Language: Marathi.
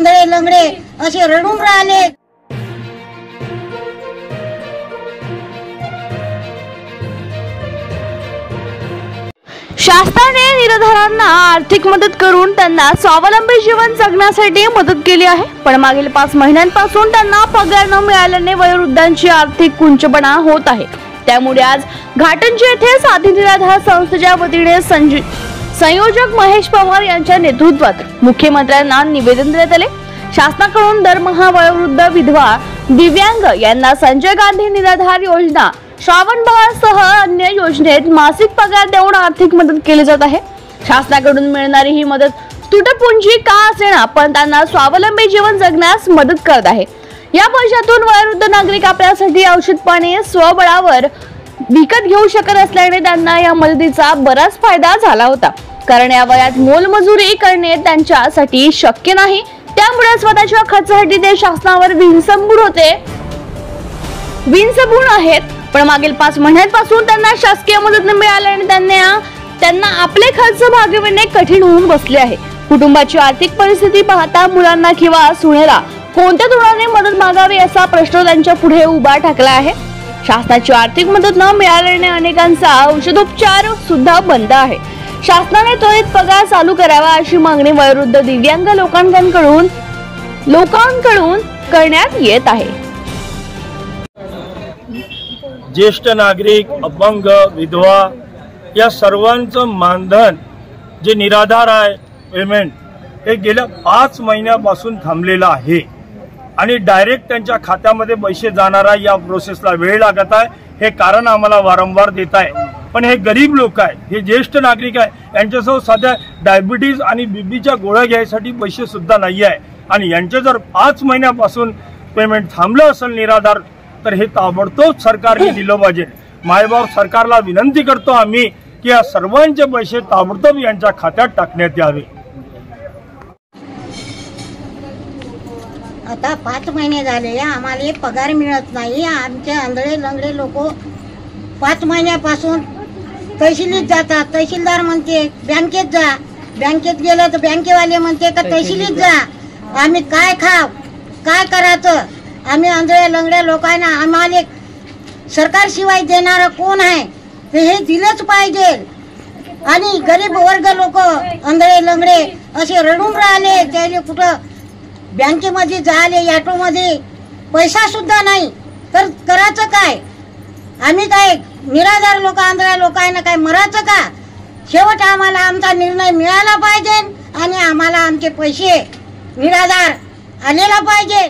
आंधळे लंगडे असे रडून राहिले। शासनाने निराधारांना आर्थिक मदत करून त्यांना स्वावलंबी जीवन जगण्यासाठी मदत केली आहे, पण मागील 5 महिन्यांपासून त्यांना पगार न मिळाल्याने वयोवृद्धांची आर्थिक कुंचपणा होत आहे। त्यामुळे आज घाटंजी येथे साधी निराधार संस्थेच्या वतीने संयोजक महेश पवार यांच्या नेतृत्वात मुख्यमंत्र्यांना निवेदन देण्यात आले। शासनाकडून दरमहा वयोवृद्ध, विधवा, दिव्यांग यांना संजय गांधी निराधार योजना, श्रावण बाळासह अन्य योजनेत मासिक पगार देऊन आर्थिक मदत केली जात आहे। शासनाकडून मिळणारी ही मदत तुटपुंजी का असेना, पण त्यांना स्वावलंबी जीवन जगण्यास मदत करत आहे। या पैशातून वयोवृद्ध नागरिक आपल्यासाठी औषध पाणी स्वबळावर विकत घेऊ शकत असल्याने त्यांना या मदतीचा बराच फायदा झाला होता, कारण या वयात मोलमजुरी करणे त्यांच्यासाठी शक्य नाही। त्यामुळे स्वतःच्या खर्चासाठी ते शासनावर विनसंबून आहेत, पण मागील 5 महिन्यांपासून त्यांना शासकीय मदत न मिळाल्याने त्यांना आपले खर्च भागविणे कठीण होऊन बसले आहे। कुटुंबाची आर्थिक परिस्थिती पाहता मुलांना किंवा सुनेला कोणत्या तोंडाने मदत मागावी असा प्रश्न त्यांच्या पुढे उभा ठाकला आहे। शासनाची आर्थिक मदत न मिळाल्याने अनेकांचा औषधोपचार सुद्धा बंद आहे। शासनाने त्वरित पगार चालू करावा अशी मागणी वयोवृद्ध, दिव्यांग लोकांकडून करण्यात येत आहे। ज्येष्ठ नागरिक, अपंग, विधवा या सर्वांचं मानधन जे निराधार आहे पेमेंट हे गेल्या 5 महिन्यापासून थांबलेलं आहे आणि डायरेक्ट त्यांच्या खात्यामध्ये पैसे जाणारा या प्रोसेसला वेळ लागत आहे। हे कारण आम्हाला वारंवार देत आहे, पण हे गरीब लोक आहे, हे ज्येष्ठ नागरिक आहे, यांच्यासह साध्या डायबिटीज आणि बीपीच्या गोळ्या घ्यायसाठी पैसे सुद्धा नाही आहे आणि यांचे जर 5 महिन्यापासून पेमेंट थांबलं असेल निराधार तर हे ताबडतोब सरकारने दिलं पाहिजे। मायबाप सरकारला विनंती करतो आम्ही की या सर्वांचे पैसे ताबडतोब यांच्या खात्यात टाकण्यात यावे। आता 5 महिने झाले आम्हाला पगार मिळत नाही। आमचे आंधळे लंगडे लोक 5 महिन्यापासून तहसीलीत जातात। तहसीलदार म्हणते बँकेत जा, बँकेत गेलं तर बँकेवाले म्हणते का तहसीलीत जा। आम्ही काय खाव, काय करायचं? आम्ही आंधळे लंगड्या लोकांना आम्हाला सरकार शिवाय देणारा कोण आहे ते हे दिलंच पाहिजे। आणि गरीब वर्ग लोक आंधळे लंगडे असे रडून राहिले, त्याले कुठं बँकेमध्ये जायले ऑटोमध्ये पैसा सुद्धा नाही, तर करायचं काय? आम्ही काय निराधार लोक, आंधळ्या लोकांना काय मरायचं का? शेवट आम्हाला आमचा निर्णय मिळाला पाहिजे आणि आम्हाला आमचे पैसे निराधार आलेला पाहिजे।